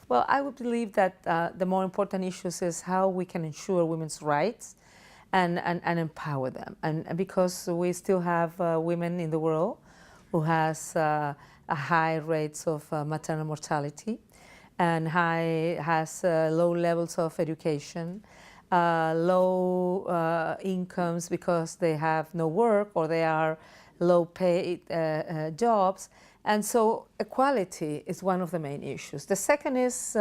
Well, I would believe that the more important issues is how we can ensure women's rights and empower them. And because we still have women in the world who has a high rates of maternal mortality and has low levels of education, low incomes because they have no work or they are low paid jobs. And so equality is one of the main issues. The second is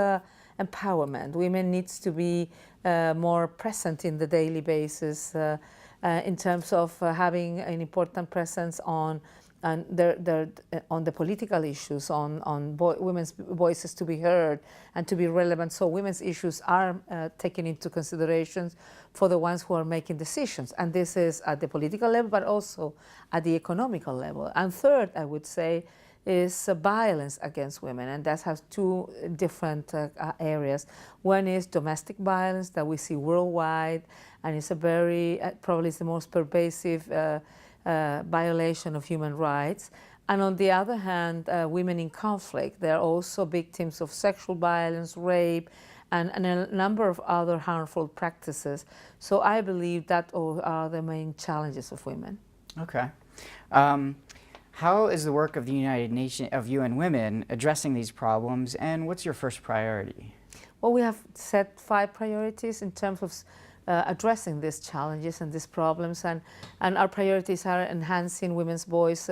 empowerment. Women needs to be more present in the daily basis in terms of having an important presence on on the political issues, on women's voices to be heard and to be relevant. So women's issues are taken into consideration for the ones who are making decisions. And this is at the political level, but also at the economical level. And third, I would say, is violence against women, and that has two different areas. One is domestic violence that we see worldwide, and it's a very, probably it's the most pervasive violation of human rights. And on the other hand, women in conflict, they're also victims of sexual violence, rape, and a number of other harmful practices. So I believe that are the main challenges of women. Okay. How is the work of the United Nations, of UN Women, addressing these problems, and what's your first priority? Well, we have set 5 priorities in terms of addressing these challenges and these problems, and our priorities are enhancing women's voice,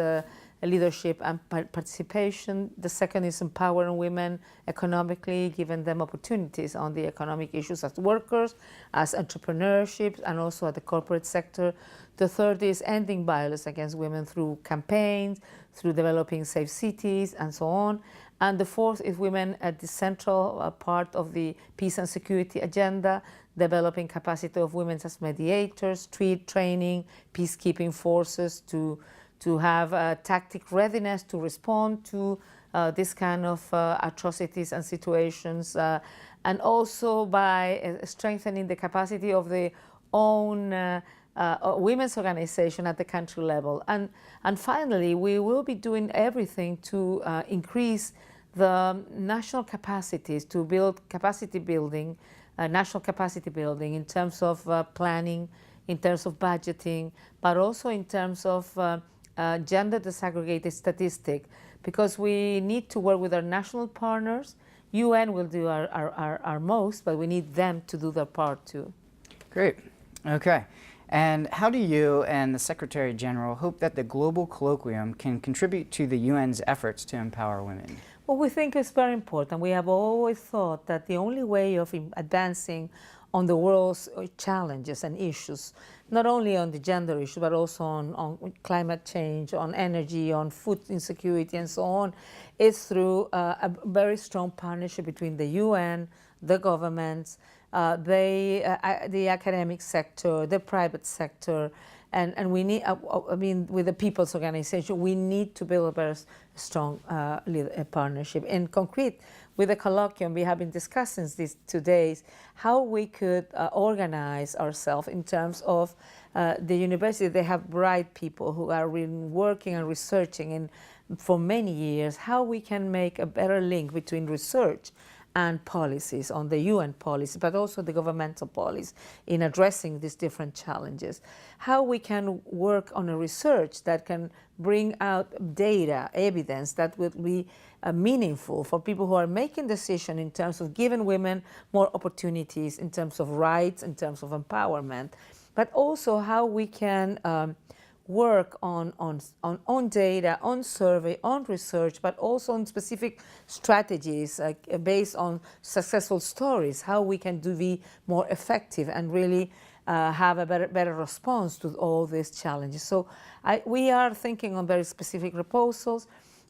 leadership and participation. The second is empowering women economically, giving them opportunities on the economic issues as workers, as entrepreneurship, and also at the corporate sector. The third is ending violence against women through campaigns, through developing safe cities, and so on. And the fourth is women at the central part of the peace and security agenda, developing capacity of women as mediators, training, peacekeeping forces to have tactic readiness to respond to this kind of atrocities and situations, and also by strengthening the capacity of the own women's organization at the country level. And finally, we will be doing everything to increase the national capacities, to build capacity building, national capacity building in terms of planning, in terms of budgeting, but also in terms of gender disaggregated statistic, because we need to work with our national partners. UN will do our most, but we need them to do their part too. Great. Okay. And how do you and the Secretary General hope that the Global Colloquium can contribute to the UN's efforts to empower women? Well, we think it's very important. We have always thought that the only way of advancing on the world's challenges and issues, not only on the gender issue, but also on climate change, on energy, on food insecurity, and so on, is through a very strong partnership between the UN, the governments, the academic sector, the private sector, and we need, I mean, with the people's organization, we need to build a very strong partnership. In concrete, with the colloquium, we have been discussing these 2 days, how we could organize ourselves in terms of the university. They have bright people who are working and researching for many years, how we can make a better link between research and policies, on the UN policy, but also the governmental policy in addressing these different challenges. How we can work on a research that can bring out data, evidence that will be meaningful for people who are making decisions in terms of giving women more opportunities, in terms of rights, in terms of empowerment, but also how we can work on data, on survey, on research, but also on specific strategies based on successful stories, how we can be more effective and really have a better response to all these challenges. So we are thinking on very specific proposals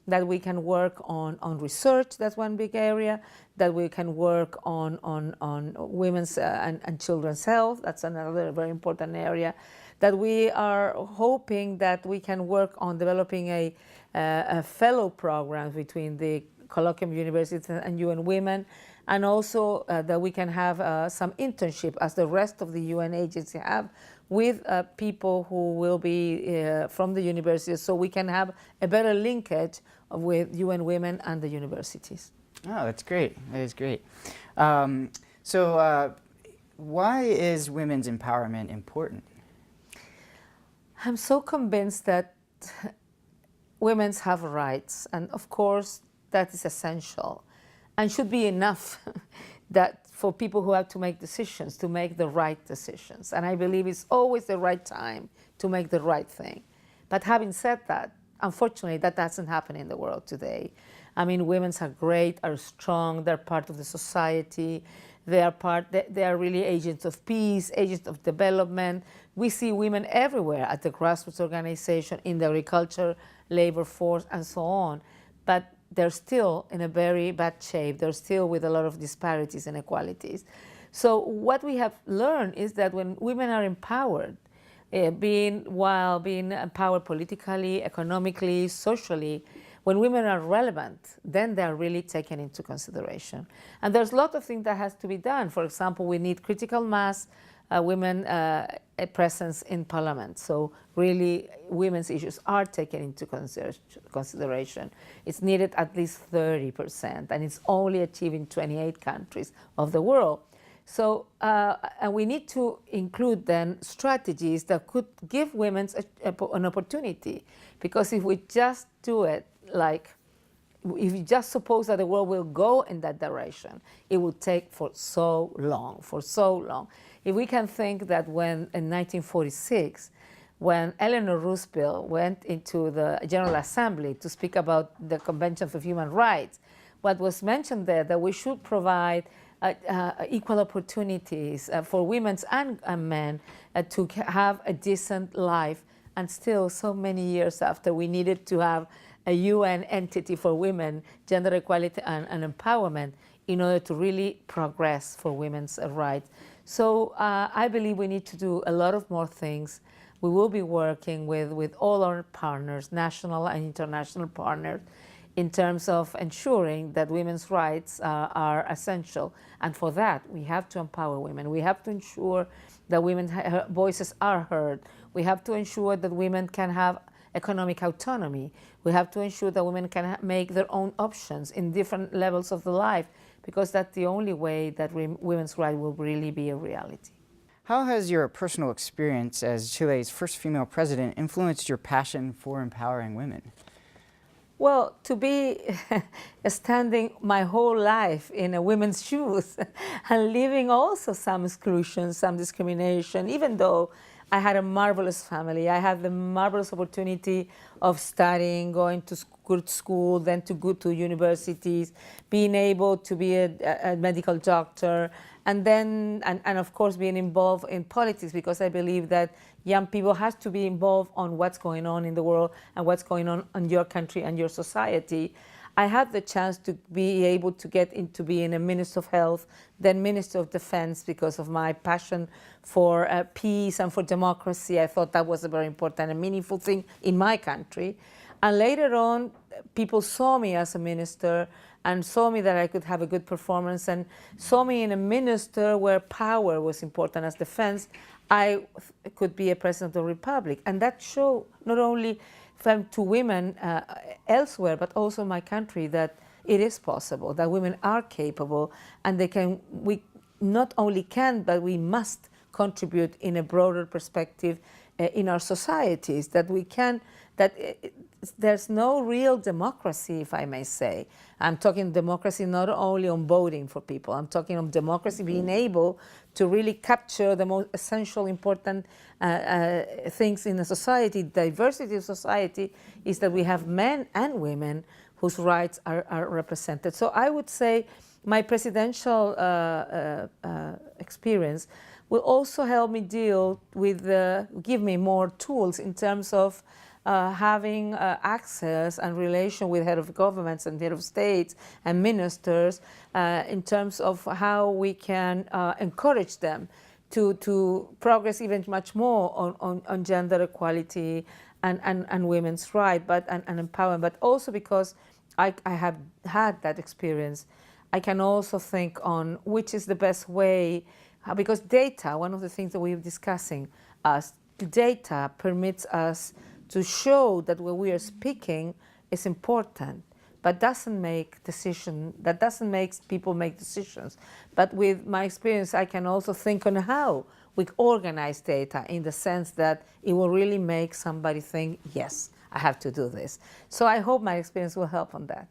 that we can work on research, that's one big area, that we can work on women's and children's health, that's another very important area, that we are hoping that we can work on developing a fellow program between the Colloquium University and UN Women, and also that we can have some internship, as the rest of the UN agency have, with people who will be from the universities, so we can have a better linkage with UN Women and the universities. Oh, that's great. That is great. So why is women's empowerment important? I'm so convinced that women have rights, and of course that is essential and should be enough that for people who have to make decisions, to make the right decisions. And I believe it's always the right time to make the right thing. But having said that, unfortunately, that doesn't happen in the world today. I mean, women are great, are strong, they're part of the society, they are really agents of peace, agents of development. We see women everywhere at the grassroots organization, in the agriculture, labor force, and so on. But they're still in a very bad shape. They're still with a lot of disparities and inequalities. So what we have learned is that when women are empowered, while being empowered politically, economically, socially, when women are relevant, then they are really taken into consideration. And there's a lot of things that has to be done. For example, we need critical mass women presence in parliament. So really, women's issues are taken into consideration. It's needed at least 30%, and it's only achieved in 28 countries of the world. So, and we need to include then strategies that could give women an opportunity. Because if we just do it like, if you just suppose that the world will go in that direction, it will take for so long. If we can think that when in 1946, when Eleanor Roosevelt went into the General Assembly to speak about the Convention for Human Rights, what was mentioned there that we should provide equal opportunities for women and men to have a decent life. And still, so many years after, we needed to have a UN entity for women, gender equality and empowerment, in order to really progress for women's rights. So I believe we need to do a lot of more things. We will be working with all our partners, national and international partners, in terms of ensuring that women's rights are essential. And for that, we have to empower women. We have to ensure that women's voices are heard. We have to ensure that women can have economic autonomy. We have to ensure that women can make their own options in different levels of the life, because that's the only way that women's rights will really be a reality. How has your personal experience as Chile's first female president influenced your passion for empowering women? Well, to be standing my whole life in a women's shoes and living also some exclusion, some discrimination, even though I had a marvelous family. I had the marvelous opportunity of studying, going to good school, then to go to universities, being able to be a medical doctor, and then, and of course, being involved in politics, because I believe that young people have to be involved on what's going on in the world and what's going on in your country and your society. I had the chance to be able to get into being a Minister of Health, then Minister of Defense, because of my passion for peace and for democracy. I thought that was a very important and meaningful thing in my country. And later on, people saw me as a minister and saw me that I could have a good performance and saw me in a minister where power was important as defense. I could be a president of the Republic. And that showed not only to women elsewhere, but also in my country, that it is possible, that women are capable, and we not only can, but we must contribute in a broader perspective in our societies, that we can, there's no real democracy, if I may say. I'm talking democracy not only on voting for people, I'm talking of democracy being able to really capture the most essential, important things in a society. Diversity of society is that we have men and women whose rights are represented. So I would say my presidential experience will also help me deal with, give me more tools in terms of having access and relation with head of governments and head of states and ministers in terms of how we can encourage them to progress even much more on gender equality and women's rights, and empowerment. But also because I have had that experience, I can also think on which is the best way, because data, one of the things that we're discussing, data permits us to show that what we are speaking is important, but doesn't make people make decisions. But with my experience, I can also think on how we organize data in the sense that it will really make somebody think, yes, I have to do this. So I hope my experience will help on that.